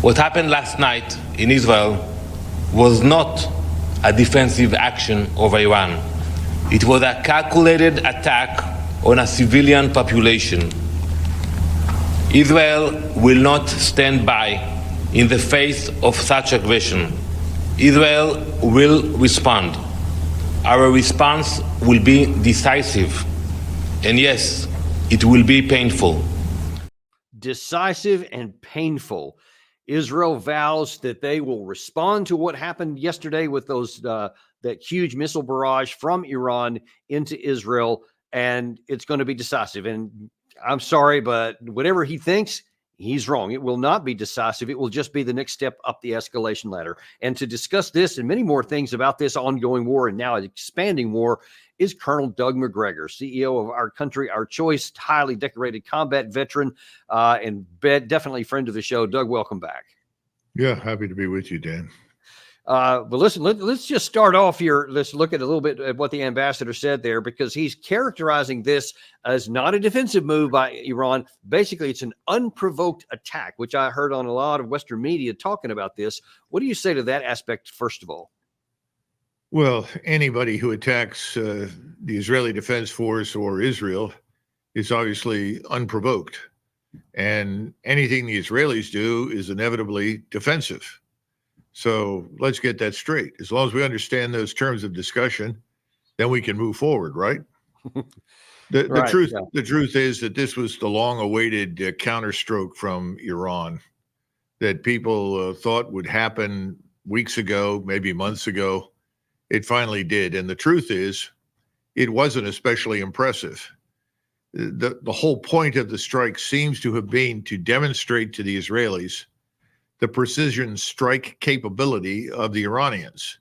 What happened last night in Israel was not a defensive action of Iran. It was a calculated attack on a civilian population. Israel will not stand by in the face of such aggression. Israel will respond. Our response will be decisive. And yes, it will be painful. Decisive and painful. Israel vows that they will respond to what happened yesterday with those that huge missile barrage from Iran into Israel, and it's going to be decisive. And I'm sorry, but whatever he thinks, he's wrong. It will not be decisive. It will just be the next step up the escalation ladder. And to discuss this and many more things about this ongoing war and now expanding war is Colonel Doug Macgregor, CEO of Our Country, Our Choice, highly decorated combat veteran, and definitely friend of the show. Doug, welcome back. Yeah, happy to be with you, Dan. But listen, let's just start off here. Let's look at a little bit at what the ambassador said there, because he's characterizing this as not a defensive move by Iran. Basically, it's an unprovoked attack, which I heard on a lot of Western media talking about this. What do you say to that aspect, first of all? Well, anybody who attacks the Israeli Defense Force or Israel is obviously unprovoked. And anything the Israelis do is inevitably defensive. So let's get that straight. As long as we understand those terms of discussion, then we can move forward, right? The truth is that this was the long-awaited counterstroke from Iran that people thought would happen weeks ago, maybe months ago. It finally did. And the truth is, it wasn't especially impressive. The whole point of the strike seems to have been to demonstrate to the Israelis the precision strike capability of the Iranians.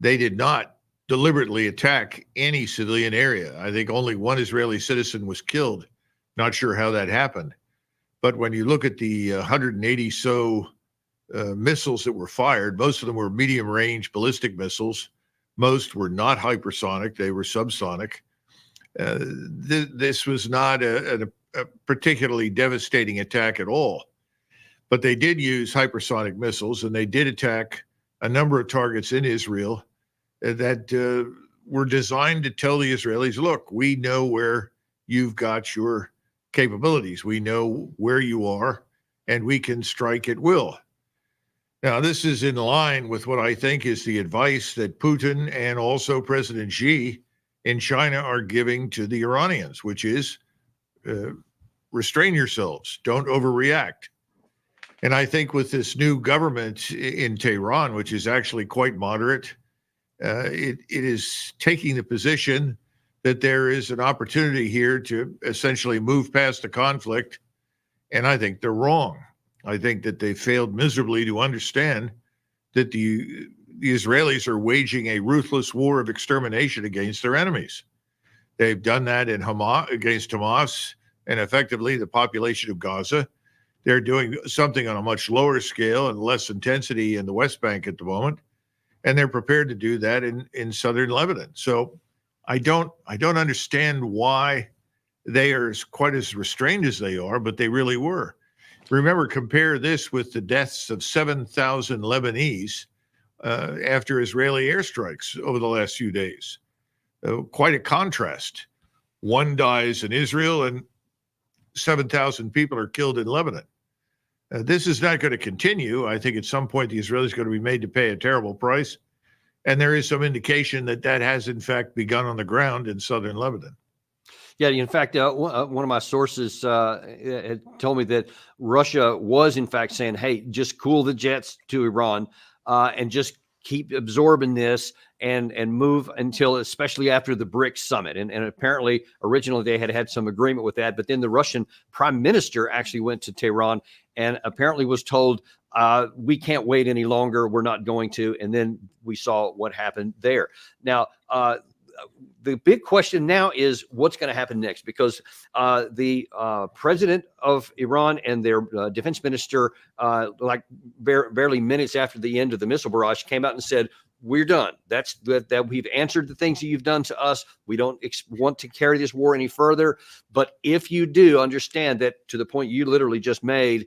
They did not deliberately attack any civilian area. I think only one Israeli citizen was killed. Not sure how that happened. But when you look at the 180 missiles that were fired, most of them were medium-range ballistic missiles. Most were not hypersonic. They were subsonic. This was not a particularly devastating attack at all. But they did use hypersonic missiles, and they did attack a number of targets in Israel that were designed to tell the Israelis, look, we know where you've got your capabilities. We know where you are, and we can strike at will. Now, this is in line with what I think is the advice that Putin and also President Xi in China are giving to the Iranians, which is restrain yourselves, don't overreact. And I think with this new government in Tehran, which is actually quite moderate, it is taking the position that there is an opportunity here to essentially move past the conflict. And I think they're wrong. I think that they failed miserably to understand that the Israelis are waging a ruthless war of extermination against their enemies. They've done that in against Hamas and effectively the population of Gaza. They're doing something on a much lower scale and less intensity in the West Bank at the moment, and they're prepared to do that in southern Lebanon. So I don't understand why they are quite as restrained as they are, but they really were. Remember, compare this with the deaths of 7,000 Lebanese after Israeli airstrikes over the last few days. Quite a contrast. One dies in Israel and 7,000 people are killed in Lebanon. This is not going to continue. I think at some point the Israelis are going to be made to pay a terrible price. And there is some indication that that has, in fact, begun on the ground in southern Lebanon. Yeah, in fact, one of my sources had told me that Russia was, in fact, saying, hey, just cool the jets to Iran and just keep absorbing this and move until, especially after the BRICS summit. And apparently, originally, they had some agreement with that. But then the Russian prime minister actually went to Tehran and apparently was told, we can't wait any longer. We're not going to. And then we saw what happened there. Now, the big question now is what's going to happen next, because the president of Iran and their defense minister, barely minutes after the end of the missile barrage, came out and said, we're done. That we've answered the things that you've done to us. We don't want to carry this war any further. But if you do, understand that, to the point you literally just made,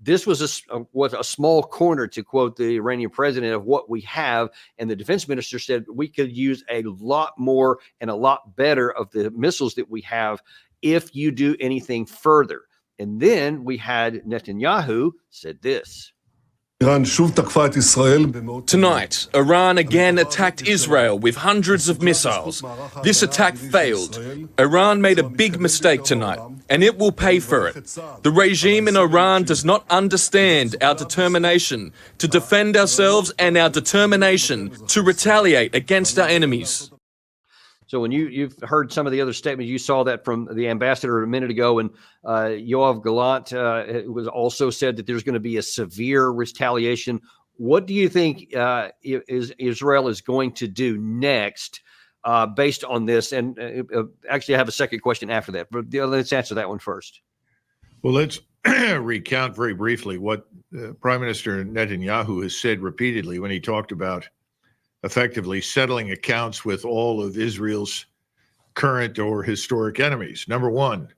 this was a small corner, to quote the Iranian president, of what we have. And the defense minister said we could use a lot more and a lot better of the missiles that we have if you do anything further. And then we had Netanyahu said this. Tonight, Iran again attacked Israel with hundreds of missiles. This attack failed. Iran made a big mistake tonight, and it will pay for it. The regime in Iran does not understand our determination to defend ourselves and our determination to retaliate against our enemies. So when you've heard some of the other statements, you saw that from the ambassador a minute ago, and Yoav Gallant was also said that there's going to be a severe retaliation. What do you think Israel is going to do next based on this? And actually, I have a second question after that, but let's answer that one first. Well, let's recount very briefly what Prime Minister Netanyahu has said repeatedly when he talked about effectively settling accounts with all of Israel's current or historic enemies. Number one,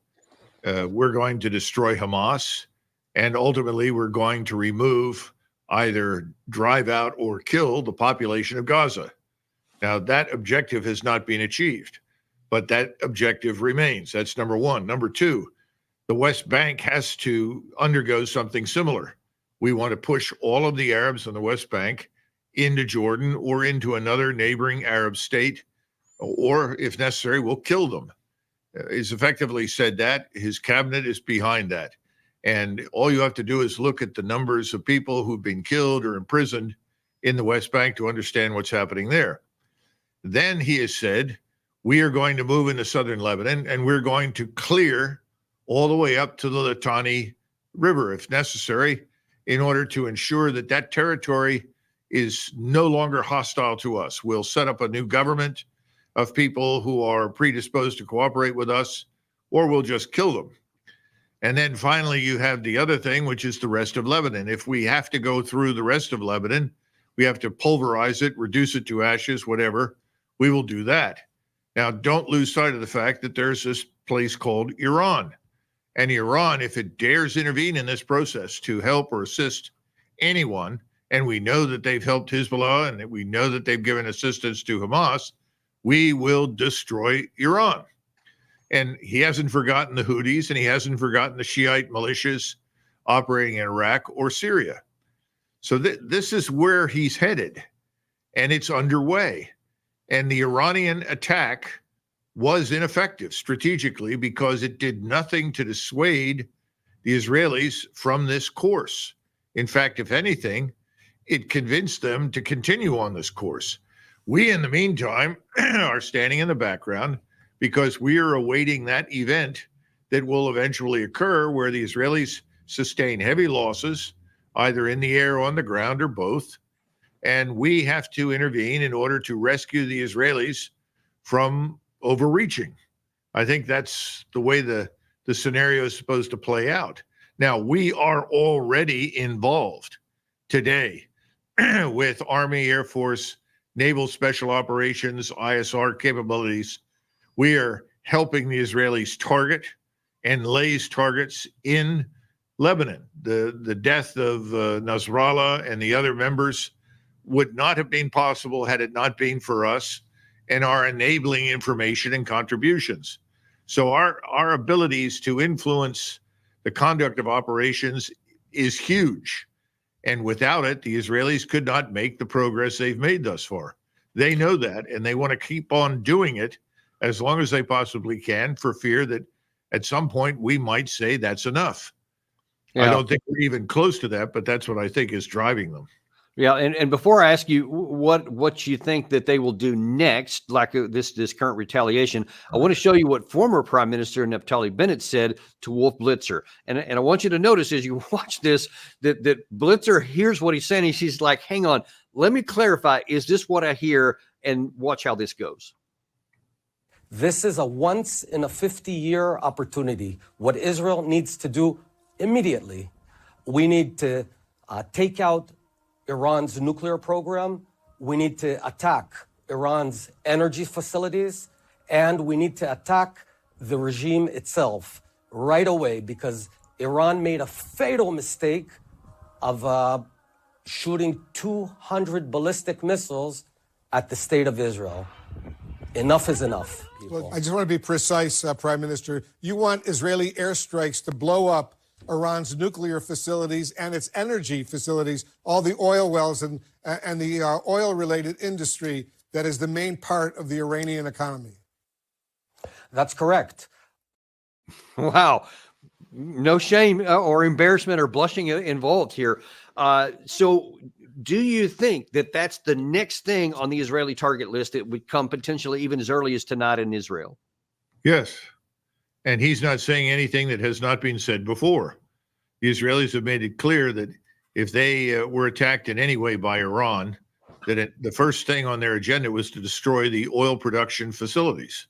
we're going to destroy Hamas, and ultimately we're going to remove, either drive out or kill, the population of Gaza. Now, that objective has not been achieved, but that objective remains. That's number one. Number two, the West Bank has to undergo something similar. We want to push all of the Arabs on the West Bank into Jordan or into another neighboring Arab state, or if necessary, we'll kill them. He's effectively said that. His cabinet is behind that. And all you have to do is look at the numbers of people who've been killed or imprisoned in the West Bank to understand what's happening there. Then he has said, we are going to move into southern Lebanon, and we're going to clear all the way up to the Litani River, if necessary, in order to ensure that that territory is no longer hostile to us. We'll set up a new government of people who are predisposed to cooperate with us, or we'll just kill them. And then finally, you have the other thing, which is the rest of Lebanon. If we have to go through the rest of Lebanon, we have to pulverize it, reduce it to ashes, whatever, we will do that. Now, don't lose sight of the fact that there's this place called Iran. And Iran, if it dares intervene in this process to help or assist anyone, and we know that they've helped Hezbollah and that we know that they've given assistance to Hamas, we will destroy Iran. And he hasn't forgotten the Houthis, and he hasn't forgotten the Shiite militias operating in Iraq or Syria. So this is where he's headed, and it's underway. And the Iranian attack was ineffective strategically because it did nothing to dissuade the Israelis from this course. In fact, if anything, it convinced them to continue on this course. We, in the meantime, are standing in the background because we are awaiting that event that will eventually occur where the Israelis sustain heavy losses, either in the air or on the ground or both. And we have to intervene in order to rescue the Israelis from overreaching. I think that's the way the scenario is supposed to play out. Now, we are already involved today with Army, Air Force, Naval Special Operations, ISR capabilities. We are helping the Israelis target and lays targets in Lebanon. The death of Nasrallah and the other members would not have been possible had it not been for us and our enabling information and contributions. So our abilities to influence the conduct of operations is huge. And without it, the Israelis could not make the progress they've made thus far. They know that, and they want to keep on doing it as long as they possibly can, for fear that at some point we might say that's enough. Yeah. I don't think we're even close to that, but that's what I think is driving them. Yeah, and before I ask you what you think that they will do next, like this current retaliation, I want to show you what former Prime Minister Naftali Bennett said to Wolf Blitzer, and I want you to notice as you watch this that Blitzer hears what he's saying. He's like, "Hang on, let me clarify. Is this what I hear?" And watch how this goes. This is a once in a 50-year opportunity. What Israel needs to do immediately, we need to take out Iran's nuclear program. We need to attack Iran's energy facilities, and we need to attack the regime itself right away, because Iran made a fatal mistake of shooting 200 ballistic missiles at the state of Israel. Enough is enough, people. Well, I just want to be precise, Prime Minister. You want Israeli airstrikes to blow up Iran's nuclear facilities and its energy facilities, all the oil wells and the oil-related industry that is the main part of the Iranian economy. That's correct. Wow. No shame or embarrassment or blushing involved here. So do you think that that's the next thing on the Israeli target list that would come potentially even as early as tonight in Israel? Yes. And he's not saying anything that has not been said before. The Israelis have made it clear that if they were attacked in any way by Iran, that the first thing on their agenda was to destroy the oil production facilities.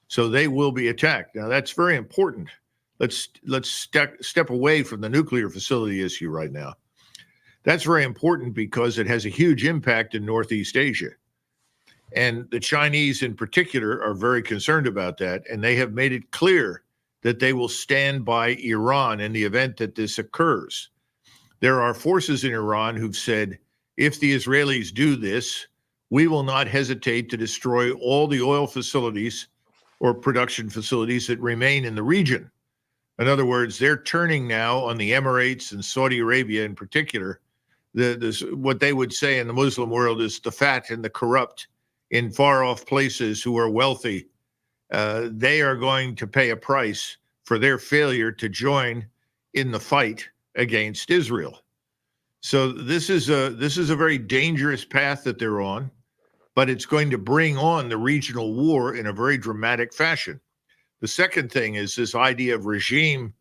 So they will be attacked. Now, that's very important. Let's step away from the nuclear facility issue right now. That's very important because it has a huge impact in Northeast Asia. And the Chinese in particular are very concerned about that. And they have made it clear that they will stand by Iran in the event that this occurs. There are forces in Iran who've said, if the Israelis do this, we will not hesitate to destroy all the oil facilities or production facilities that remain in the region. In other words, they're turning now on the Emirates and Saudi Arabia in particular. What they would say in the Muslim world is the fat and the corrupt in far-off places who are wealthy. They are going to pay a price for their failure to join in the fight against Israel. So this is a very dangerous path that they're on, but it's going to bring on the regional war in a very dramatic fashion. The second thing is this idea of regime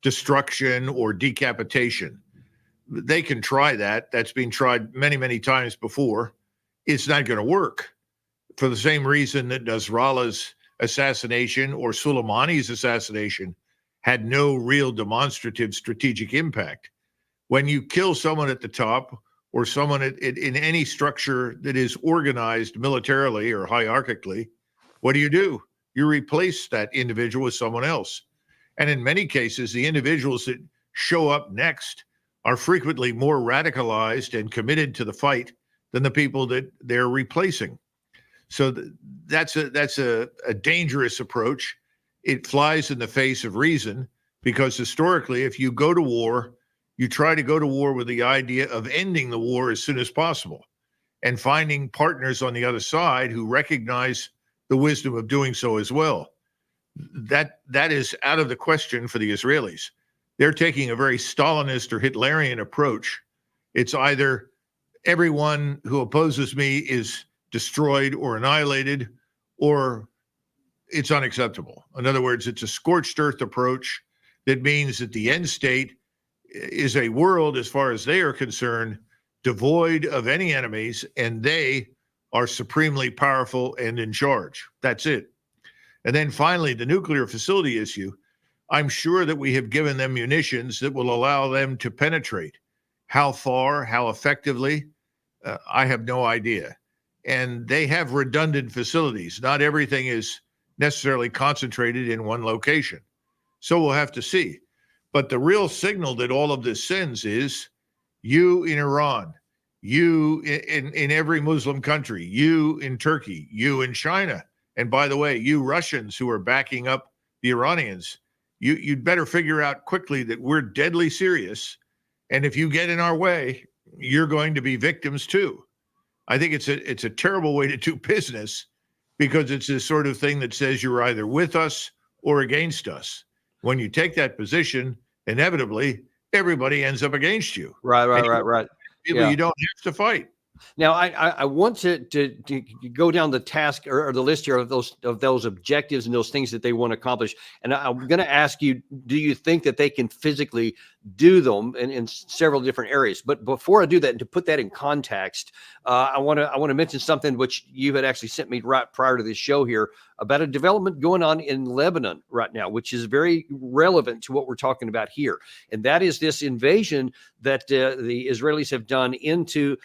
destruction or decapitation. They can try that. That's been tried many, many times before. It's not going to work for the same reason that Nasrallah's assassination or Soleimani's assassination had no real demonstrative strategic impact. When you kill someone at the top or someone in any structure that is organized militarily or hierarchically, what do? You replace that individual with someone else. And in many cases, the individuals that show up next are frequently more radicalized and committed to the fight than the people that they're replacing. So that's a dangerous approach. It flies in the face of reason because historically, if you go to war, you try to go to war with the idea of ending the war as soon as possible and finding partners on the other side who recognize the wisdom of doing so as well. That is out of the question for the Israelis. They're taking a very Stalinist or Hitlerian approach. It's either everyone who opposes me is destroyed or annihilated, or it's unacceptable. In other words, it's a scorched earth approach that means that the end state is a world, as far as they are concerned, devoid of any enemies, and they are supremely powerful and in charge. That's it. And then finally, the nuclear facility issue. I'm sure that we have given them munitions that will allow them to penetrate. How far, how effectively, I have no idea. And they have redundant facilities. Not everything is necessarily concentrated in one location. So we'll have to see. But the real signal that all of this sends is you in Iran, you in every Muslim country, you in Turkey, you in China. And by the way, you Russians who are backing up the Iranians, you'd better figure out quickly that we're deadly serious. And if you get in our way, you're going to be victims too. I think it's a terrible way to do business because it's this sort of thing that says you're either with us or against us. When you take that position, inevitably, everybody ends up against you. Right. People Yeah. you don't have to fight. Now, I want to go down the task or the list here of those objectives and those things that they want to accomplish. And I'm going to ask you, do you think that they can physically do them in several different areas. But before I do that, and to put that in context, I want to mention something which you had actually sent me right prior to this show here about a development going on in Lebanon right now, which is very relevant to what we're talking about here. And that is this invasion that the Israelis have done into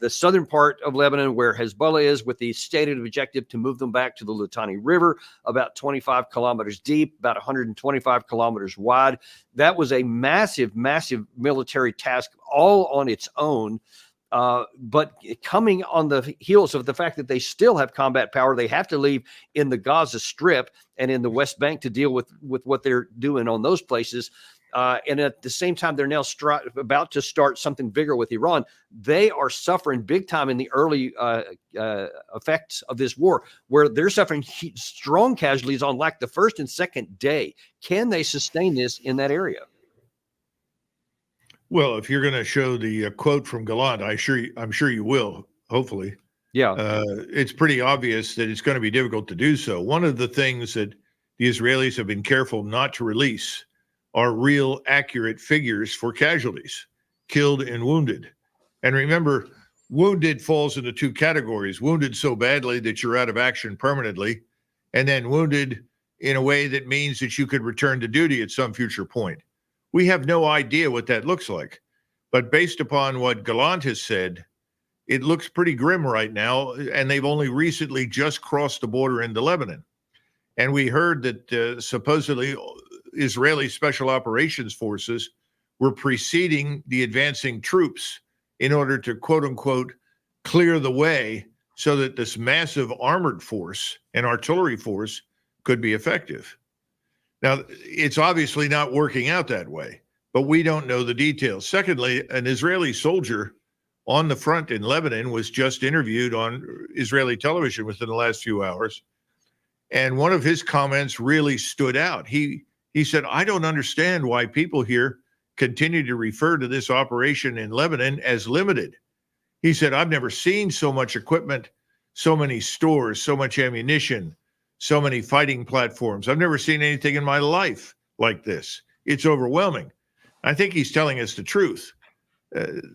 the southern part of Lebanon, where Hezbollah is, with the stated objective to move them back to the Litani River, about 25 kilometers deep, about 125 kilometers wide. That was a massive, massive military task all on its own. But coming on the heels of the fact that they still have combat power, they have to leave in the Gaza Strip and in the West Bank to deal with what they're doing on those places. And at the same time, they're now about to start something bigger with Iran. They are suffering big time in the early effects of this war, where they're suffering strong casualties on like the first and second day. Can they sustain this in that area? Well, if you're going to show the quote from Gallant, I'm sure you will, hopefully. Yeah. It's pretty obvious that it's going to be difficult to do so. One of the things that the Israelis have been careful not to release are real accurate figures for casualties, killed and wounded. And remember, wounded falls into two categories: wounded so badly that you're out of action permanently, and then wounded in a way that means that you could return to duty at some future point. We have no idea what that looks like. But based upon what Gallant has said, it looks pretty grim right now, and they've only recently just crossed the border into Lebanon. And we heard that supposedly Israeli special operations forces were preceding the advancing troops in order to, quote unquote, clear the way so that this massive armored force and artillery force could be effective. Now, it's obviously not working out that way, but we don't know the details. Secondly, an Israeli soldier on the front in Lebanon was just interviewed on Israeli television within the last few hours. And one of his comments really stood out. He said, "I don't understand why people here continue to refer to this operation in Lebanon as limited." He said, "I've never seen so much equipment, so many stores, so much ammunition, so many fighting platforms. I've never seen anything in my life like this. It's overwhelming." I think he's telling us the truth.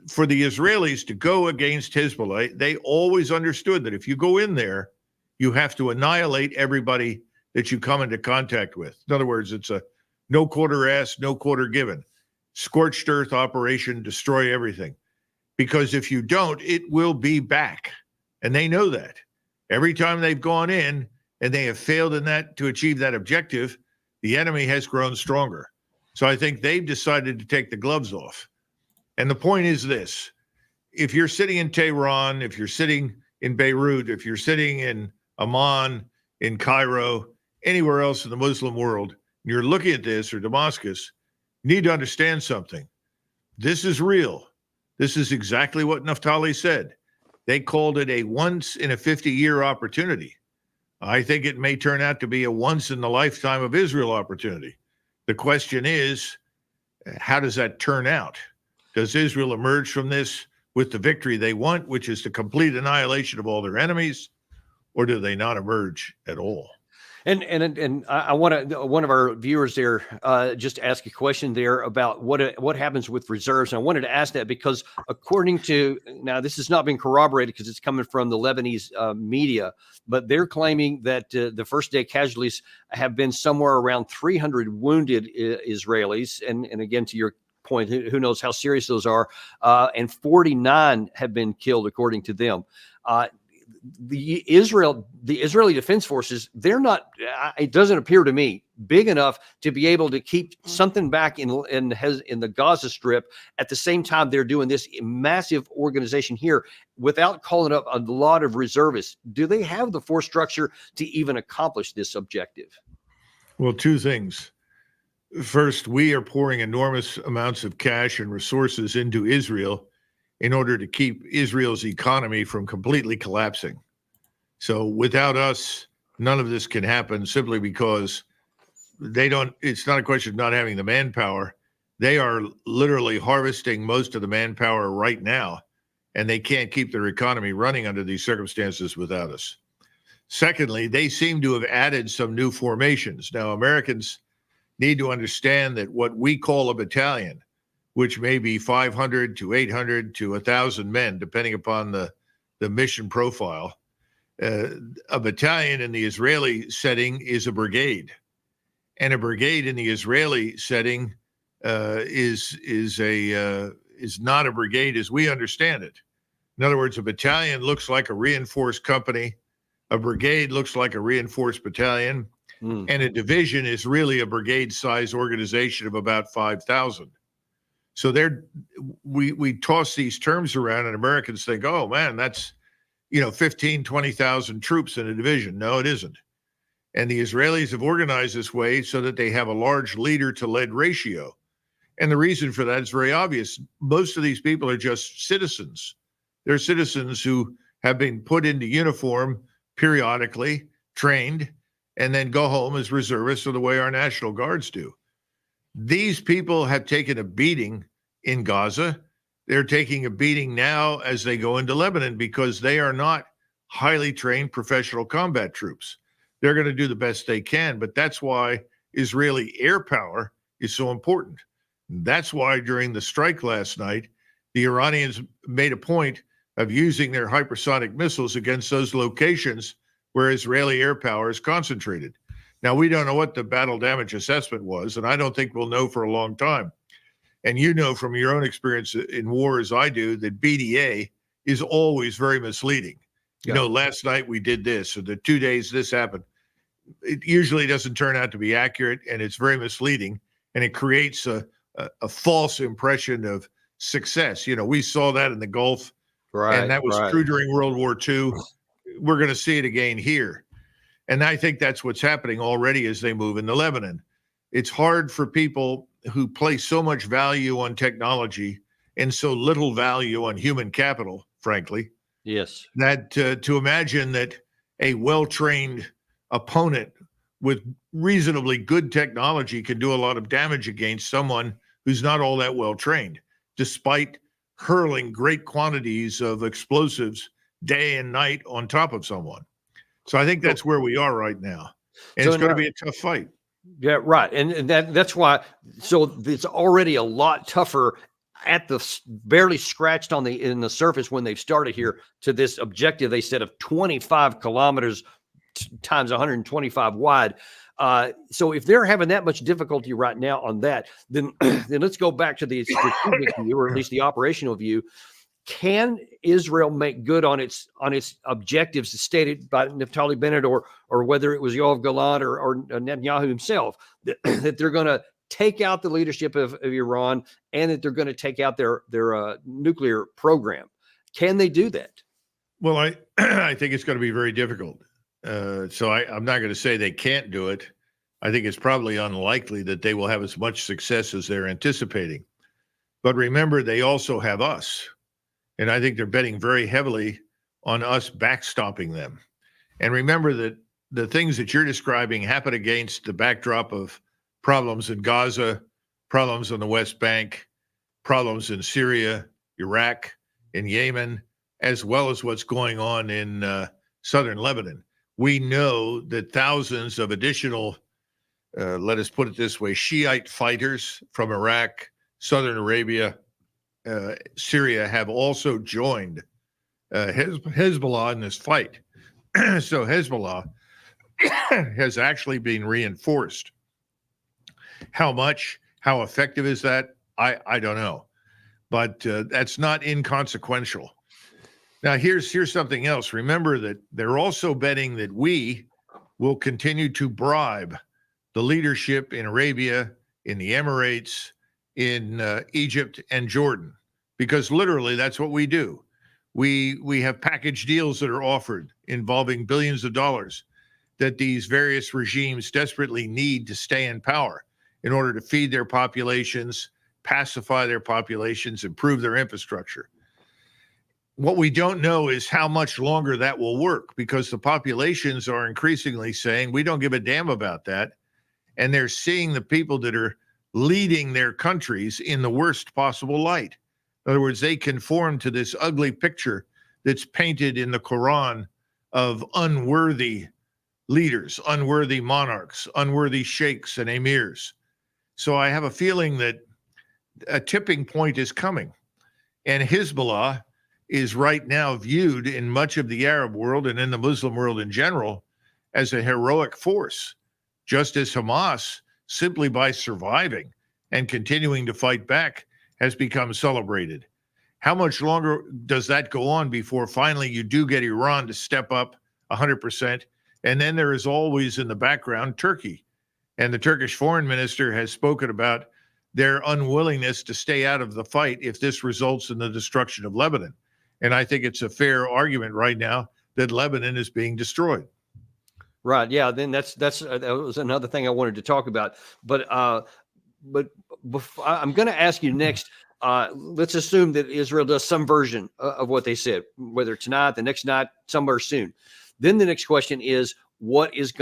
For the Israelis to go against Hezbollah, they always understood that if you go in there, you have to annihilate everybody that you come into contact with. In other words, it's a no quarter asked, no quarter given. Scorched earth operation, destroy everything. Because if you don't, it will be back. And they know that. Every time they've gone in and they have failed in that to achieve that objective, the enemy has grown stronger. So I think they've decided to take the gloves off. And the point is this: if you're sitting in Tehran, if you're sitting in Beirut, if you're sitting in Amman, in Cairo, anywhere else in the Muslim world, you're looking at this, or Damascus, you need to understand something. This is real. This is exactly what Naftali said. They called it a once in a 50-year opportunity. I think it may turn out to be a once in the lifetime of Israel opportunity. The question is, how does that turn out? Does Israel emerge from this with the victory they want, which is the complete annihilation of all their enemies, or do they not emerge at all? And I want to, one of our viewers there just ask a question there about what happens with reserves. And I wanted to ask that because according to, now this has not been corroborated because it's coming from the Lebanese media, but they're claiming that the first day casualties have been somewhere around 300 wounded Israelis. And again, to your point, who knows how serious those are, and 49 have been killed according to them. The Israeli Defense Forces, they're not, it doesn't appear to me, big enough to be able to keep something back in the Gaza Strip. At the same time, they're doing this massive organization here without calling up a lot of reservists. Do they have the force structure to even accomplish this objective? Well, two things. First, we are pouring enormous amounts of cash and resources into Israel in order to keep Israel's economy from completely collapsing. So without us, none of this can happen simply because it's not a question of not having the manpower. They are literally harvesting most of the manpower right now, and they can't keep their economy running under these circumstances without us. Secondly, they seem to have added some new formations. Now, Americans need to understand that what we call a battalion, which may be 500 to 800 to 1,000 men, depending upon the mission profile. A battalion in the Israeli setting is a brigade, and a brigade in the Israeli setting is not a brigade as we understand it. In other words, a battalion looks like a reinforced company, a brigade looks like a reinforced battalion, and a division is really a brigade-size organization of about 5,000. So we toss these terms around, and Americans think, oh man, that's 15, 20,000 troops in a division. No, it isn't. And the Israelis have organized this way so that they have a large leader to lead ratio. And the reason for that is very obvious. Most of these people are just citizens. They're citizens who have been put into uniform periodically, trained, and then go home as reservists the way our National Guards do. These people have taken a beating in Gaza. They're taking a beating now as they go into Lebanon because they are not highly trained professional combat troops. They're going to do the best they can, but that's why Israeli air power is so important. That's why during the strike last night, the Iranians made a point of using their hypersonic missiles against those locations where Israeli air power is concentrated. Now, we don't know what the battle damage assessment was, and I don't think we'll know for a long time. And you know from your own experience in war, as I do, that BDA is always very misleading. Yeah. Last night we did this, or the 2 days this happened. It usually doesn't turn out to be accurate, and it's very misleading, and it creates a false impression of success. We saw that in the Gulf, and that was true during World War II. We're going to see it again here. And I think that's what's happening already as they move into Lebanon. It's hard for people who place so much value on technology and so little value on human capital, frankly. Yes. That to imagine that a well-trained opponent with reasonably good technology can do a lot of damage against someone who's not all that well-trained, despite hurling great quantities of explosives day and night on top of someone. So I think that's where we are right now. And it's going to be a tough fight. Yeah, right. And that's why. So it's already a lot tougher at the barely scratched in the surface when they've started here to this objective they set of 25 kilometers times 125 wide. So if they're having that much difficulty right now on that, then let's go back to the strategic view, or at least the operational view. Can Israel make good on its objectives stated by Naftali Bennett or whether it was Yoav Gallant or Netanyahu himself, that they're going to take out the leadership of Iran and that they're going to take out their nuclear program? Can they do that? Well, I think it's going to be very difficult. So I'm not going to say they can't do it. I think it's probably unlikely that they will have as much success as they're anticipating. But remember, they also have us. And I think they're betting very heavily on us backstopping them. And remember that the things that you're describing happen against the backdrop of problems in Gaza, problems on the West Bank, problems in Syria, Iraq, and Yemen, as well as what's going on in southern Lebanon. We know that thousands of additional, let us put it this way, Shiite fighters from Iraq, Southern Arabia, Syria have also joined Hezbollah in this fight. So Hezbollah has actually been reinforced. How much, how effective is that? I don't know, but that's not inconsequential. Now, here's something else. Remember that they're also betting that we will continue to bribe the leadership in Arabia, in the Emirates, in Egypt and Jordan, because literally that's what we do. We have package deals that are offered involving billions of dollars that these various regimes desperately need to stay in power in order to feed their populations, pacify their populations, improve their infrastructure. What we don't know is how much longer that will work, because the populations are increasingly saying, we don't give a damn about that. And they're seeing the people that are leading their countries in the worst possible light. In other words, they conform to this ugly picture that's painted in the Quran of unworthy leaders, unworthy monarchs, unworthy sheikhs and emirs. So I have a feeling that a tipping point is coming. And Hezbollah is right now viewed in much of the Arab world and in the Muslim world in general as a heroic force, just as Hamas, simply by surviving and continuing to fight back, has become celebrated. How much longer does that go on before finally you do get Iran to step up 100%? And then there is always in the background Turkey. And the Turkish foreign minister has spoken about their unwillingness to stay out of the fight if this results in the destruction of Lebanon. And I think it's a fair argument right now that Lebanon is being destroyed. Right. Yeah. Then that was another thing I wanted to talk about. But before, I'm going to ask you next. Let's assume that Israel does some version of what they said, whether tonight, the next night, somewhere soon. Then the next question is, what is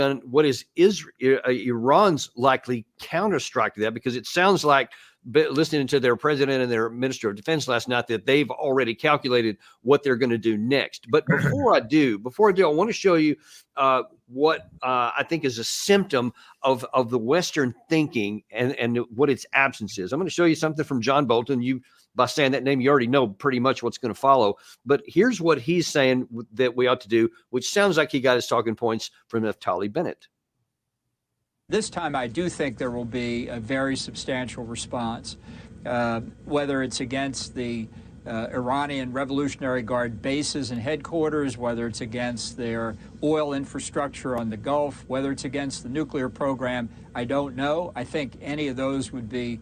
Iran's likely counterstrike to that? Because it sounds like, listening to their president and their minister of defense last night, that they've already calculated what they're going to do next. But before I do, I want to show you what I think is a symptom of the Western thinking and what its absence is. I'm going to show you something from John Bolton. By saying that name, you already know pretty much what's going to follow. But here's what he's saying that we ought to do, which sounds like he got his talking points from Naftali Bennett. This time, I do think there will be a very substantial response, whether it's against the Iranian Revolutionary Guard bases and headquarters, whether it's against their oil infrastructure on the Gulf, whether it's against the nuclear program. I don't know. I think any of those would be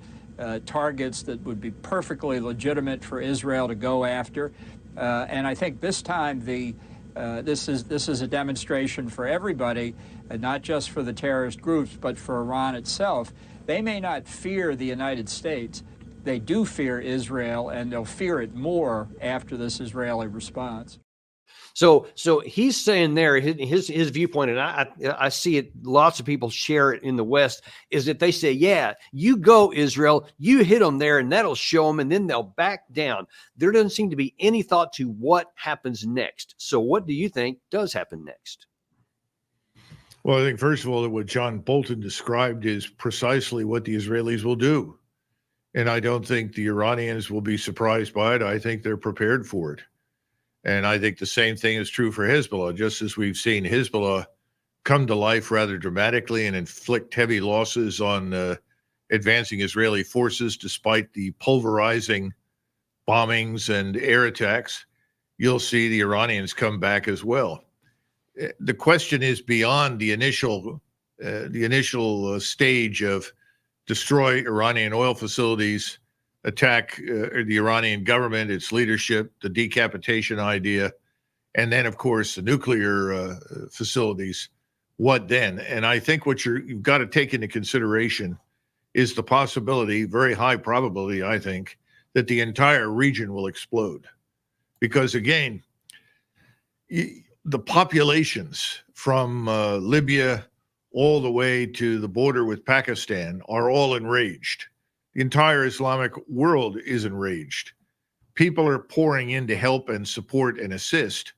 targets that would be perfectly legitimate for Israel to go after. And I think this time this is a demonstration for everybody, not just for the terrorist groups, but for Iran itself. They may not fear the United States. They do fear Israel, and they'll fear it more after this Israeli response. So he's saying there, his viewpoint, and I see it, lots of people share it in the West, is that they say, yeah, you go, Israel, you hit them there, and that'll show them, and then they'll back down. There doesn't seem to be any thought to what happens next. So what do you think does happen next? Well, I think, first of all, that what John Bolton described is precisely what the Israelis will do. And I don't think the Iranians will be surprised by it. I think they're prepared for it. And I think the same thing is true for Hezbollah, just as we've seen Hezbollah come to life rather dramatically and inflict heavy losses on advancing Israeli forces despite the pulverizing bombings and air attacks. You'll see the Iranians come back as well. The question is beyond the initial stage of destroy Iranian oil facilities, attack the Iranian government, its leadership, the decapitation idea, and then, of course, the nuclear facilities. What then? And I think what you've got to take into consideration is the possibility, very high probability, I think, that the entire region will explode. Because, again, the populations from Libya all the way to the border with Pakistan are all enraged. The entire Islamic world is enraged. People are pouring in to help and support and assist.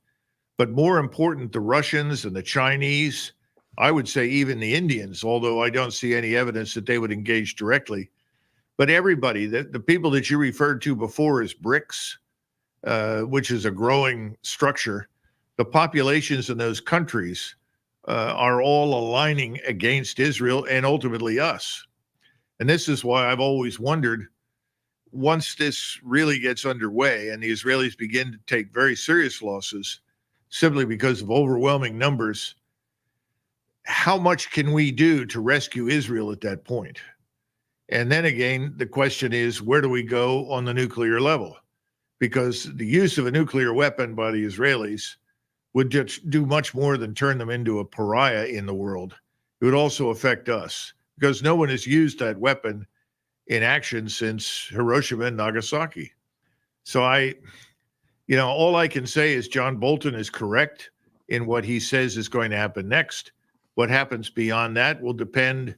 But more important, the Russians and the Chinese, I would say even the Indians, although I don't see any evidence that they would engage directly. But everybody, the people that you referred to before as BRICS, which is a growing structure, the populations in those countries are all aligning against Israel and ultimately us. And this is why I've always wondered, once this really gets underway and the Israelis begin to take very serious losses simply because of overwhelming numbers, how much can we do to rescue Israel at that point? And then again, the question is, where do we go on the nuclear level? Because the use of a nuclear weapon by the Israelis would just do much more than turn them into a pariah in the world. It would also affect us, because no one has used that weapon in action since Hiroshima and Nagasaki. So all I can say is John Bolton is correct in what he says is going to happen next. What happens beyond that will depend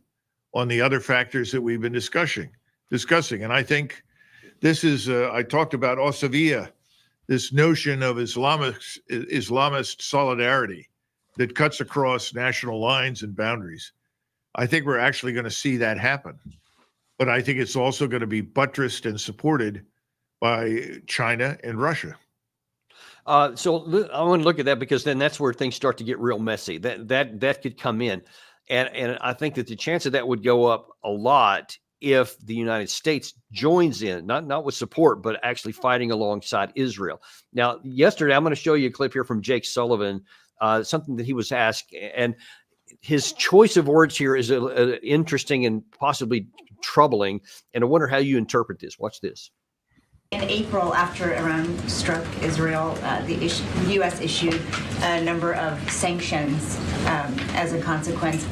on the other factors that we've been discussing. And I think this is, I talked about Osavia, this notion of Islamist solidarity that cuts across national lines and boundaries. I think we're actually going to see that happen. but I think it's also going to be buttressed and supported by China and Russia. So I want to look at that, because then that's where things start to get real messy. That could come in, and I think that the chance of that would go up a lot if the United States joins in, not with support, but actually fighting alongside Israel. Now, yesterday, I'm going to show you a clip here from Jake Sullivan, something that he was asked, and his choice of words here is interesting and possibly troubling, and I wonder how you interpret this. Watch this. In April, after Iran struck Israel, the U.S. issued a number of sanctions as a consequence.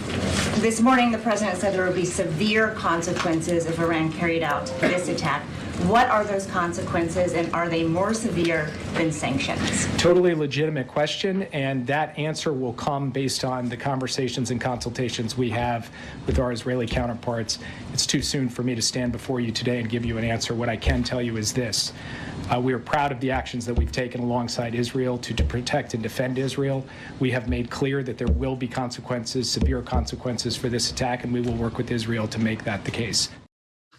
This morning, the president said there would be severe consequences if Iran carried out this attack. What are those consequences, and are they more severe than sanctions? Totally legitimate question, and that answer will come based on the conversations and consultations we have with our Israeli counterparts. It's too soon for me to stand before you today and give you an answer. What I can tell you is this. We are proud of the actions that we've taken alongside Israel to protect and defend Israel. We have made clear that there will be consequences, severe consequences for this attack, and we will work with Israel to make that the case.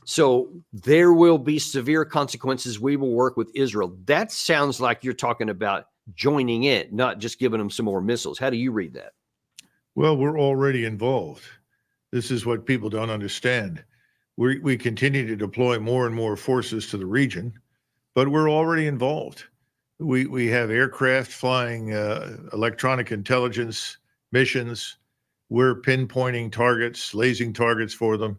So there will be severe consequences. We will work with Israel. That sounds like you're talking about joining in, not just giving them some more missiles. How do you read that? Well, we're already involved. This is what people don't understand. We continue to deploy more and more forces to the region, but we're already involved. We have aircraft flying electronic intelligence missions. We're pinpointing targets, lasing targets for them.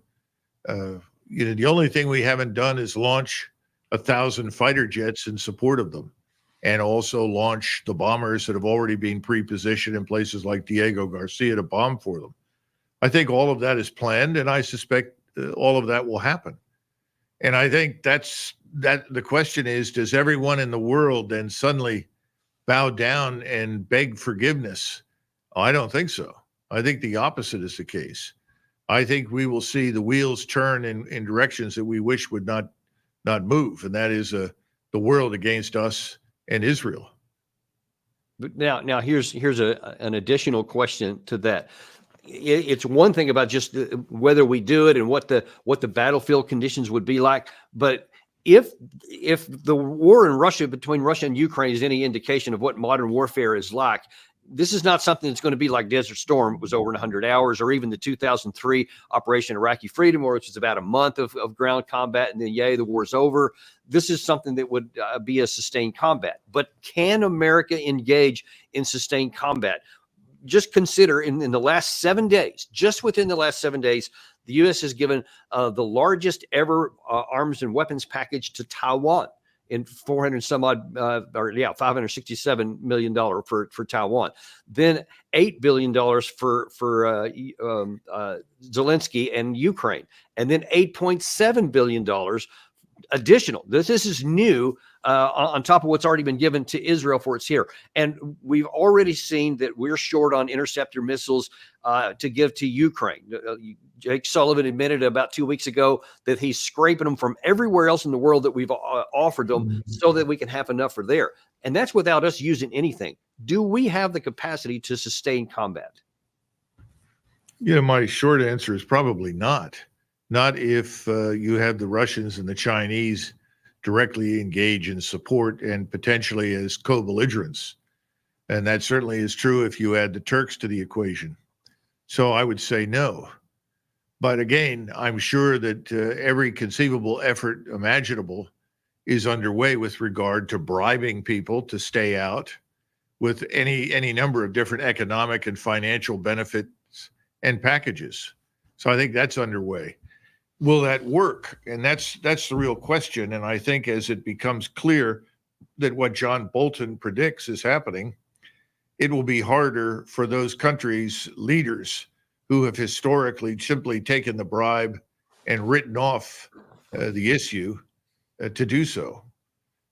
The only thing we haven't done is launch 1,000 fighter jets in support of them, and also launch the bombers that have already been pre-positioned in places like Diego Garcia to bomb for them. I think all of that is planned, and I suspect all of that will happen. And I think that the question is, does everyone in the world then suddenly bow down and beg forgiveness? I don't think so. I think the opposite is the case. I think we will see the wheels turn in directions that we wish would not move, and that is the world against us and Israel. But now here's an additional question to that. It's one thing about just whether we do it and what the battlefield conditions would be like, but if the war in Russia, between Russia and Ukraine, is any indication of what modern warfare is like, this is not something that's going to be like Desert Storm. It was over in 100 hours, or even the 2003 Operation Iraqi Freedom, which was about a month of ground combat, and then, yay, the war's over. This is something that would be a sustained combat. But can America engage in sustained combat? Just consider in the last 7 days, just within the last 7 days, the U.S. has given the largest ever arms and weapons package to Taiwan, in $567 million for Taiwan. Then $8 billion for Zelensky and Ukraine, and then $8.7 billion additional. This is new on top of what's already been given to Israel for its here. And we've already seen that we're short on interceptor missiles to give to Ukraine. Jake Sullivan admitted about 2 weeks ago that he's scraping them from everywhere else in the world that we've offered them so that we can have enough for there. And that's without us using anything. Do we have the capacity to sustain combat? My short answer is probably not. Not if you have the Russians and the Chinese directly engage in support and potentially as co-belligerents. And that certainly is true if you add the Turks to the equation. So I would say no. But again, I'm sure that every conceivable effort imaginable is underway with regard to bribing people to stay out, with any number of different economic and financial benefits and packages. So I think that's underway. Will that work? And that's the real question. And I think as it becomes clear that what John Bolton predicts is happening, it will be harder for those countries' leaders who have historically simply taken the bribe and written off the issue to do so.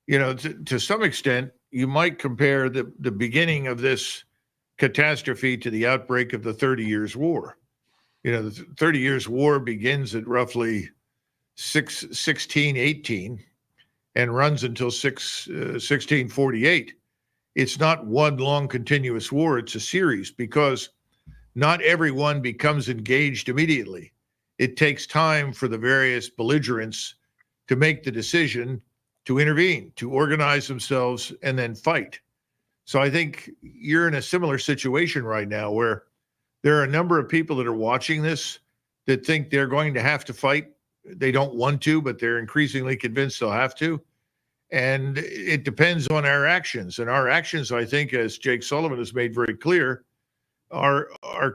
To some extent, you might compare the beginning of this catastrophe to the outbreak of the 30 Years' War. The 30 Years' War begins at roughly 1618 and runs until 1648. It's not one long continuous war, it's a series, because not everyone becomes engaged immediately. it takes time for the various belligerents to make the decision to intervene, to organize themselves, and then fight. So I think you're in a similar situation right now where there are a number of people that are watching this that think they're going to have to fight. They don't want to, but they're increasingly convinced they'll have to. And it depends on our actions. And our actions, I think, as Jake Sullivan has made very clear, are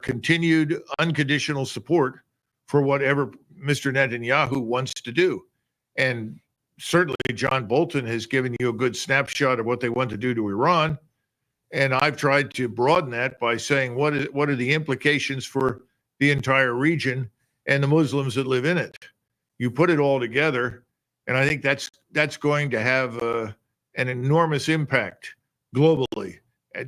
continued unconditional support for whatever Mr. Netanyahu wants to do. And certainly John Bolton has given you a good snapshot of what they want to do to Iran. And I've tried to broaden that by saying what are the implications for the entire region and the Muslims that live in it. You put it all together, and I think that's going to have an enormous impact globally,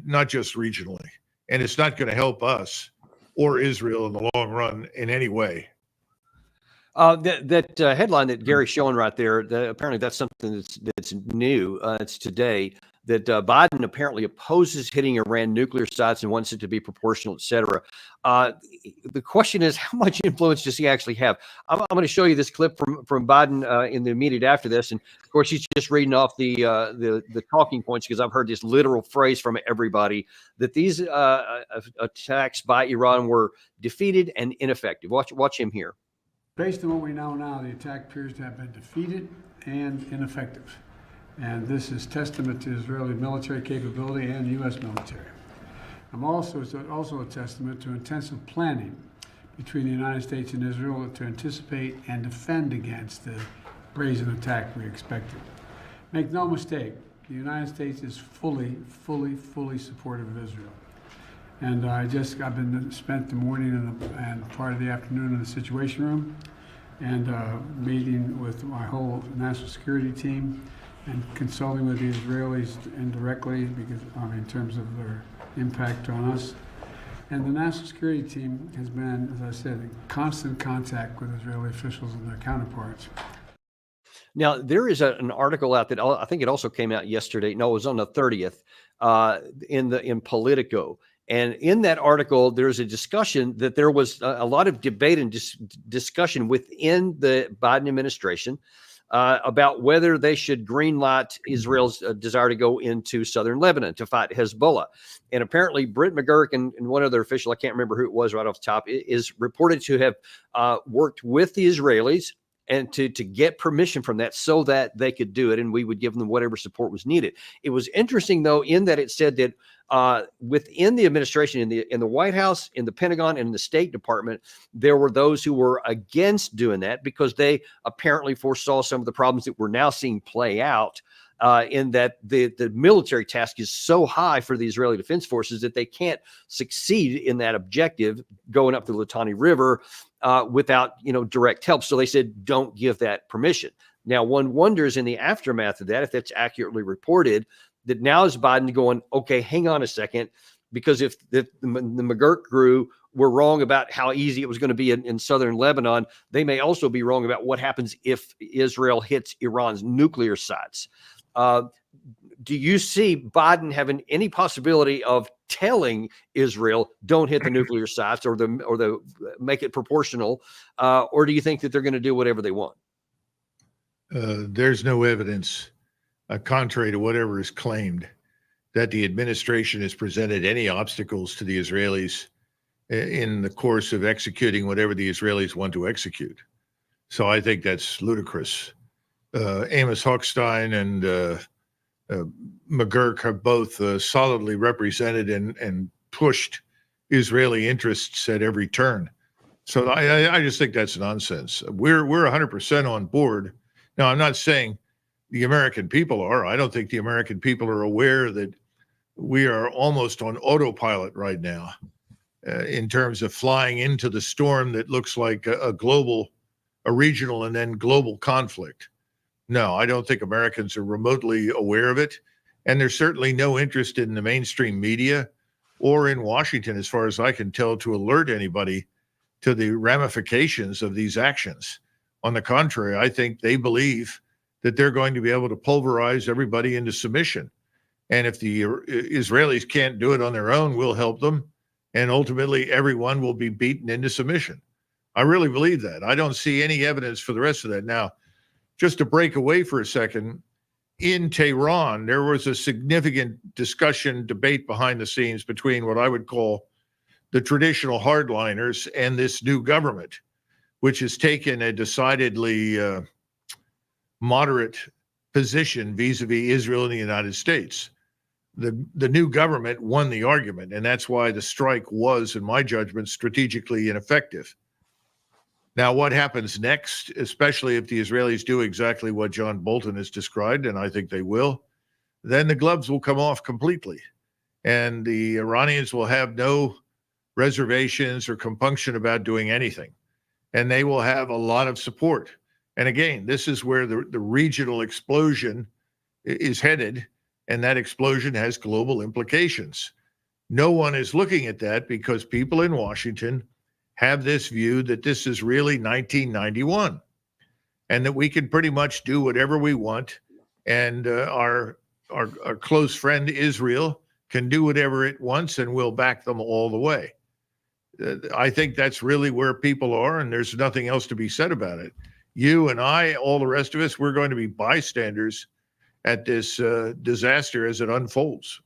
not just regionally. And it's not going to help us or Israel in the long run in any way. That headline that Gary's showing right there, apparently that's something that's new. It's today that Biden apparently opposes hitting Iran nuclear sites and wants it to be proportional, et cetera. The question is, how much influence does he actually have? I'm going to show you this clip from Biden in the immediate after this. And of course, he's just reading off the talking points, because I've heard this literal phrase from everybody that these attacks by Iran were defeated and ineffective. Watch him here. Based on what we know now, the attack appears to have been defeated and ineffective. And this is testament to Israeli military capability and U.S. military. It's also a testament to intensive planning between the United States and Israel to anticipate and defend against the brazen attack we expected. Make no mistake, the United States is fully supportive of Israel. And I've spent the morning and part of the afternoon in the Situation Room, and meeting with my whole national security team and consulting with the Israelis indirectly, because in terms of their impact on us. And the national security team has been, as I said, in constant contact with Israeli officials and their counterparts. Now, there is an article out that I think it also came out yesterday. No, it was on the 30th in Politico. And in that article, there's a discussion that there was a lot of debate and discussion within the Biden administration about whether they should greenlight Israel's desire to go into southern Lebanon to fight Hezbollah. And apparently, Brent McGurk and one other official, I can't remember who it was right off the top, is reported to have worked with the Israelis and to get permission from that so that they could do it, and we would give them whatever support was needed. It was interesting, though, in that it said that within the administration, in the White House, in the Pentagon, and in the State Department, there were those who were against doing that because they apparently foresaw some of the problems that we're now seeing play out, in that the military task is so high for the Israeli Defense Forces that they can't succeed in that objective going up the Litani River without direct help. So they said, don't give that permission. Now, one wonders in the aftermath of that, if that's accurately reported, that now is Biden going, okay, hang on a second, because if the McGurk crew were wrong about how easy it was going to be in southern Lebanon, they may also be wrong about what happens if Israel hits Iran's nuclear sites. Do you see Biden having any possibility of telling Israel don't hit the nuclear sites or the make it proportional, or do you think that they're going to do whatever they want? There's no evidence, contrary to whatever is claimed, that the administration has presented any obstacles to the Israelis in the course of executing whatever the Israelis want to execute. So I think that's ludicrous. Amos Hochstein and McGurk have both solidly represented and pushed Israeli interests at every turn. So I just think that's nonsense. We're 100% on board. Now, I'm not saying the American people are. I don't think the American people are aware that we are almost on autopilot right now in terms of flying into the storm that looks like a regional and then global conflict. No, I don't think Americans are remotely aware of it. And there's certainly no interest in the mainstream media or in Washington, as far as I can tell, to alert anybody to the ramifications of these actions. On the contrary, I think they believe that they're going to be able to pulverize everybody into submission. And if the Israelis can't do it on their own, we'll help them. And ultimately, everyone will be beaten into submission. I really believe that. I don't see any evidence for the rest of that. Now, just to break away for a second, in Tehran, there was a significant discussion, debate behind the scenes between what I would call the traditional hardliners and this new government, which has taken a decidedly moderate position vis-a-vis Israel and the United States. The new government won the argument, and that's why the strike was, in my judgment, strategically ineffective. Now, what happens next, especially if the Israelis do exactly what John Bolton has described, and I think they will, then the gloves will come off completely. And the Iranians will have no reservations or compunction about doing anything. And they will have a lot of support. And again, this is where the regional explosion is headed, and that explosion has global implications. No one is looking at that because people in Washington have this view that this is really 1991 and that we can pretty much do whatever we want. And our close friend Israel can do whatever it wants, and we'll back them all the way. I think that's really where people are, and there's nothing else to be said about it. You and I, all the rest of us, we're going to be bystanders at this disaster as it unfolds.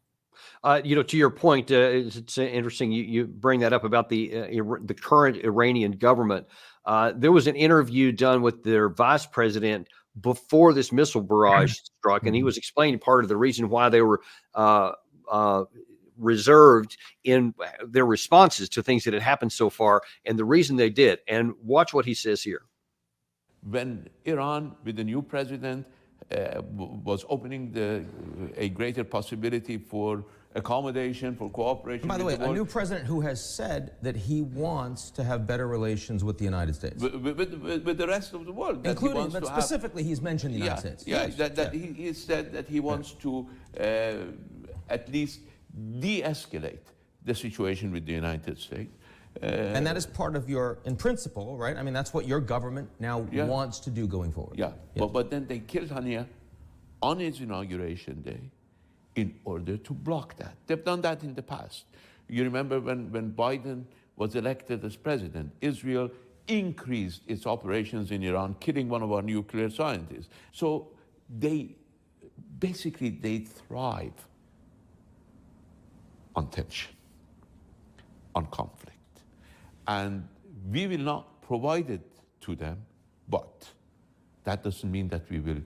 To your point, it's interesting you bring that up about the current Iranian government. There was an interview done with their vice president before this missile barrage struck, and he was explaining part of the reason why they were reserved in their responses to things that had happened so far, and the reason they did. And watch what he says here. When Iran, with the new president, was opening a greater possibility for accommodation, for cooperation. By the way, a new president who has said that he wants to have better relations with the United States. With the rest of the world. Including, but specifically he's mentioned the United States. He said that he wants to at least de-escalate the situation with the United States. And that is part of your, in principle, right? I mean, that's what your government now wants to do going forward. Yeah. But then they killed Hania on his inauguration day in order to block that. They've done that in the past. You remember when Biden was elected as president, Israel increased its operations in Iran, killing one of our nuclear scientists. So they thrive on tension, on conflict. And we will not provide it to them, but that doesn't mean that we will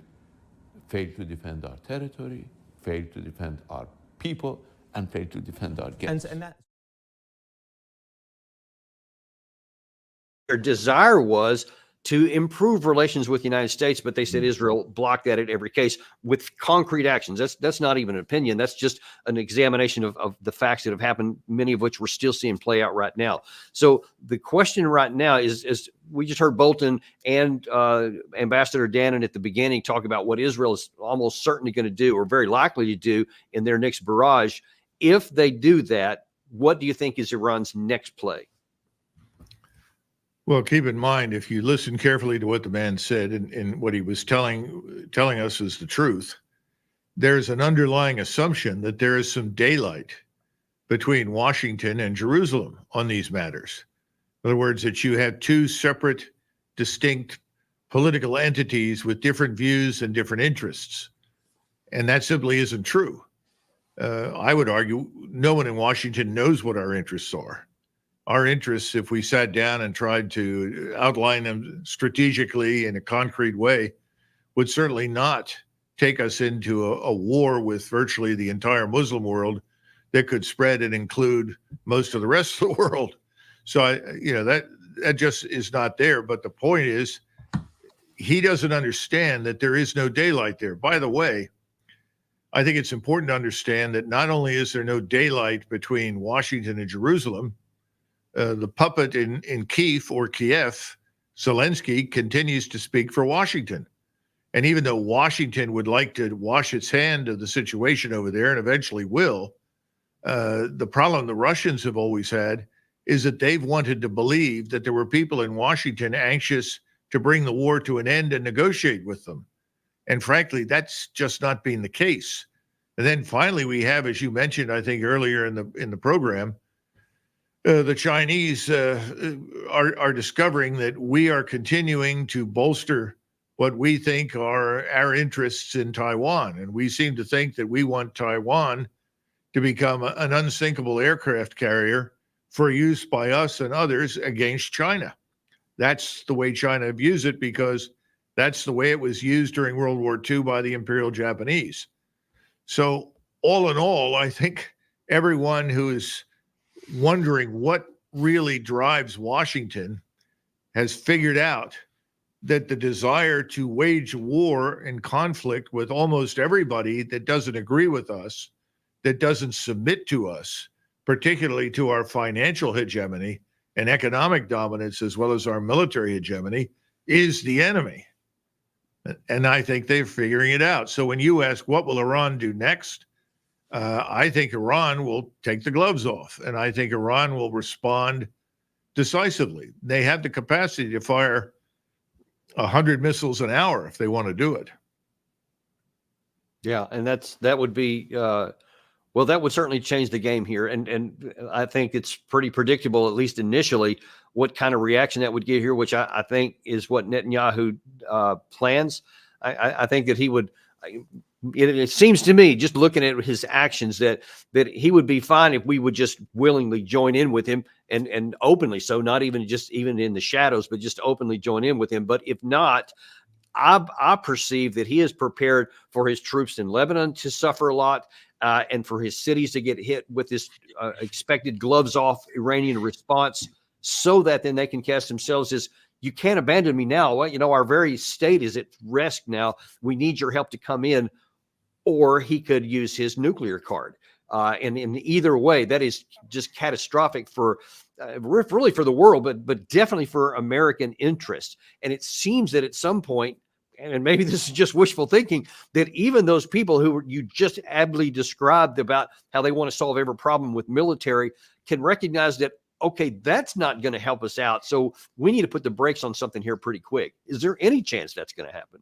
fail to defend our territory, fail to defend our people, and fail to defend our guests. And that their desire was to improve relations with the United States, but they said Israel blocked that at every case with concrete actions. That's not even an opinion. That's just an examination of the facts that have happened, many of which we're still seeing play out right now. So the question right now is we just heard Bolton and Ambassador Dannon at the beginning talk about what Israel is almost certainly going to do, or very likely to do, in their next barrage. If they do that, what do you think is Iran's next play? Well, keep in mind, if you listen carefully to what the man said and what he was telling us is the truth, there's an underlying assumption that there is some daylight between Washington and Jerusalem on these matters. In other words, that you have two separate, distinct political entities with different views and different interests. And that simply isn't true. I would argue no one in Washington knows what our interests are. Our interests, if we sat down and tried to outline them strategically in a concrete way, would certainly not take us into a war with virtually the entire Muslim world that could spread and include most of the rest of the world. So, that just is not there. But the point is, he doesn't understand that there is no daylight there. By the way, I think it's important to understand that not only is there no daylight between Washington and Jerusalem, the puppet in Kiev, Zelensky, continues to speak for Washington. And even though Washington would like to wash its hand of the situation over there, and eventually will, the problem the Russians have always had is that they've wanted to believe that there were people in Washington anxious to bring the war to an end and negotiate with them. And frankly, that's just not been the case. And then finally, we have, as you mentioned, I think earlier in the program, The Chinese are discovering that we are continuing to bolster what we think are our interests in Taiwan. And we seem to think that we want Taiwan to become an unsinkable aircraft carrier for use by us and others against China. That's the way China views it, because that's the way it was used during World War II by the Imperial Japanese. So all in all, I think everyone who is wondering what really drives Washington has figured out that the desire to wage war and conflict with almost everybody that doesn't agree with us, that doesn't submit to us, particularly to our financial hegemony and economic dominance, as well as our military hegemony, is the enemy. And I think they're figuring it out. So when you ask, what will Iran do next? I think Iran will take the gloves off, and I think Iran will respond decisively. They have the capacity to fire 100 missiles an hour if they want to do it. Yeah, and that would be well, that would certainly change the game here, and I think it's pretty predictable, at least initially, what kind of reaction that would get here, which I think is what Netanyahu plans. I think that he would. It seems to me, just looking at his actions, that he would be fine if we would just willingly join in with him and openly, so not even just even in the shadows, but just openly join in with him. But if not, I perceive that he is prepared for his troops in Lebanon to suffer a lot, and for his cities to get hit with this expected gloves off Iranian response, so that then they can cast themselves as, you can't abandon me now. Well, you know, our very state is at risk now. We need your help to come in. Or he could use his nuclear card. And in either way, that is just catastrophic for really for the world, but definitely for American interests. And it seems that at some point, and maybe this is just wishful thinking, that even those people who you just ably described about how they want to solve every problem with military can recognize that, okay, that's not going to help us out. So we need to put the brakes on something here pretty quick. Is there any chance that's going to happen?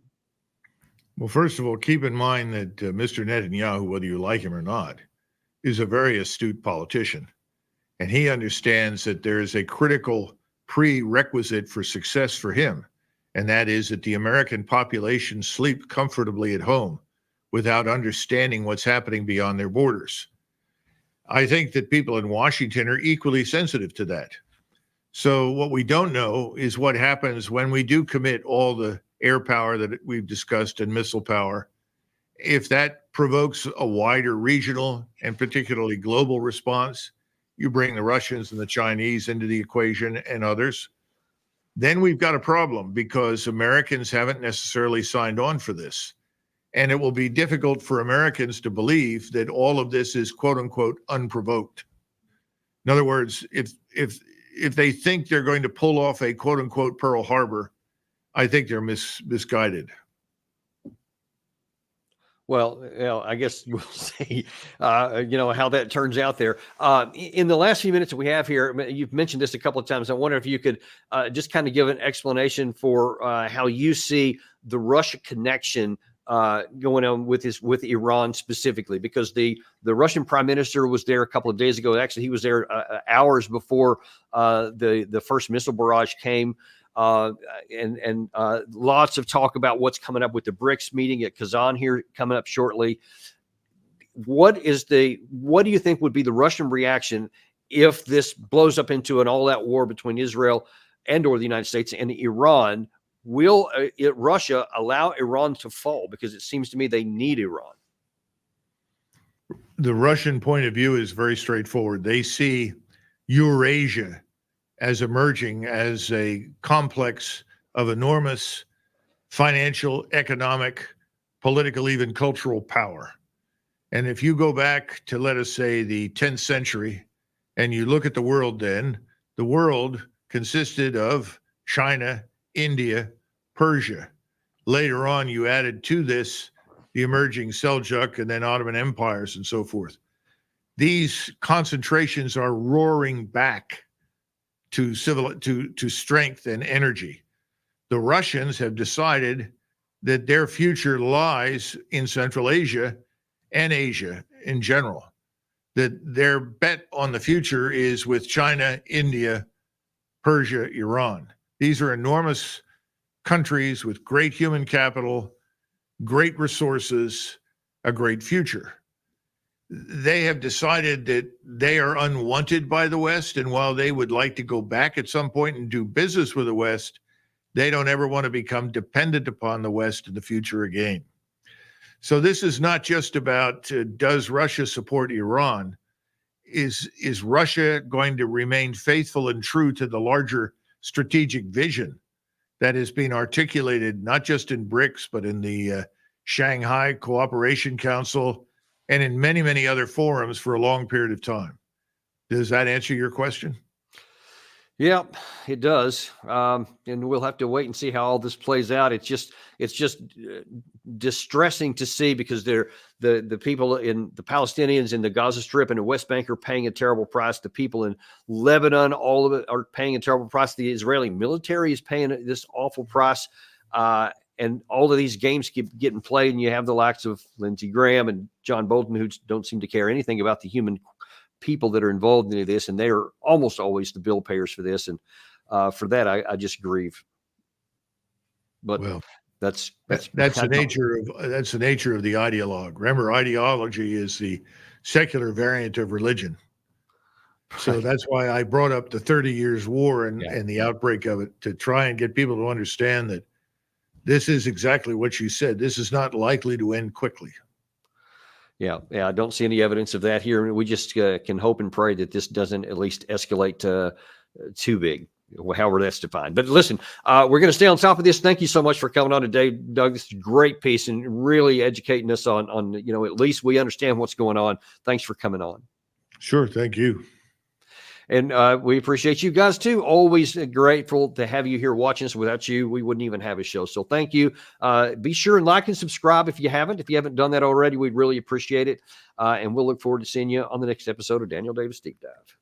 Well, first of all, keep in mind that Mr. Netanyahu, whether you like him or not, is a very astute politician. And he understands that there is a critical prerequisite for success for him, and that is that the American population sleep comfortably at home without understanding what's happening beyond their borders. I think that people in Washington are equally sensitive to that. So what we don't know is what happens when we do commit all the air power that we've discussed and missile power. If that provokes a wider regional and particularly global response, you bring the Russians and the Chinese into the equation and others, then we've got a problem, because Americans haven't necessarily signed on for this. And it will be difficult for Americans to believe that all of this is quote unquote unprovoked. In other words, if they think they're going to pull off a quote unquote Pearl Harbor, I think they're misguided. Well, you know, I guess we'll see, you know, how that turns out there. In the last few minutes that we have here, you've mentioned this a couple of times. I wonder if you could just kind of give an explanation for how you see the Russia connection going on with Iran specifically, because the Russian prime minister was there a couple of days ago. Actually, he was there hours before the first missile barrage came. And lots of talk about what's coming up with the BRICS meeting at Kazan here coming up shortly. What do you think would be the Russian reaction if this blows up into an all-out war between Israel and or the United States and Iran? Will Russia allow Iran to fall? Because it seems to me they need Iran. The Russian point of view is very straightforward. They see Eurasia as emerging as a complex of enormous financial, economic, political, even cultural power. And if you go back to, let us say, the 10th century, and you look at the world then, the world consisted of China, India, Persia. Later on, you added to this the emerging Seljuk and then Ottoman empires and so forth. These concentrations are roaring back to strength and energy. The Russians have decided that their future lies in Central Asia and Asia in general. that their bet on the future is with China, India, Persia, Iran. These are enormous countries with great human capital, great resources, a great future. They have decided that they are unwanted by the West, and while they would like to go back at some point and do business with the West, they don't ever want to become dependent upon the West in the future again. So this is not just about does Russia support Iran? Is Russia going to remain faithful and true to the larger strategic vision that has been articulated not just in BRICS, but in the Shanghai Cooperation Council and in many, many other forums for a long period of time? Does that answer your question? Yeah, it does. And we'll have to wait and see how all this plays out. It's just distressing to see, because the people in the Palestinians in the Gaza Strip and the West Bank are paying a terrible price. The people in Lebanon, all of it, are paying a terrible price. The Israeli military is paying this awful price. And all of these games keep getting played, and you have the likes of Lindsey Graham and John Bolton, who don't seem to care anything about the human people that are involved in this, and they are almost always the bill payers for this. And for that, I just grieve. But well, that's the nature of the ideologue. Remember, ideology is the secular variant of religion. So that's why I brought up the 30 Years' War and the outbreak of it, to try and get people to understand that this is exactly what you said. This is not likely to end quickly. Yeah, I don't see any evidence of that here. We just can hope and pray that this doesn't at least escalate too big, however that's defined. But listen, we're going to stay on top of this. Thank you so much for coming on today, Doug. This is a great piece and really educating us on at least we understand what's going on. Thanks for coming on. Sure, thank you. And we appreciate you guys too. Always grateful to have you here watching us. Without you, we wouldn't even have a show. So thank you. Be sure and like and subscribe if you haven't done that already. We'd really appreciate it. And we'll look forward to seeing you on the next episode of Daniel Davis Deep Dive.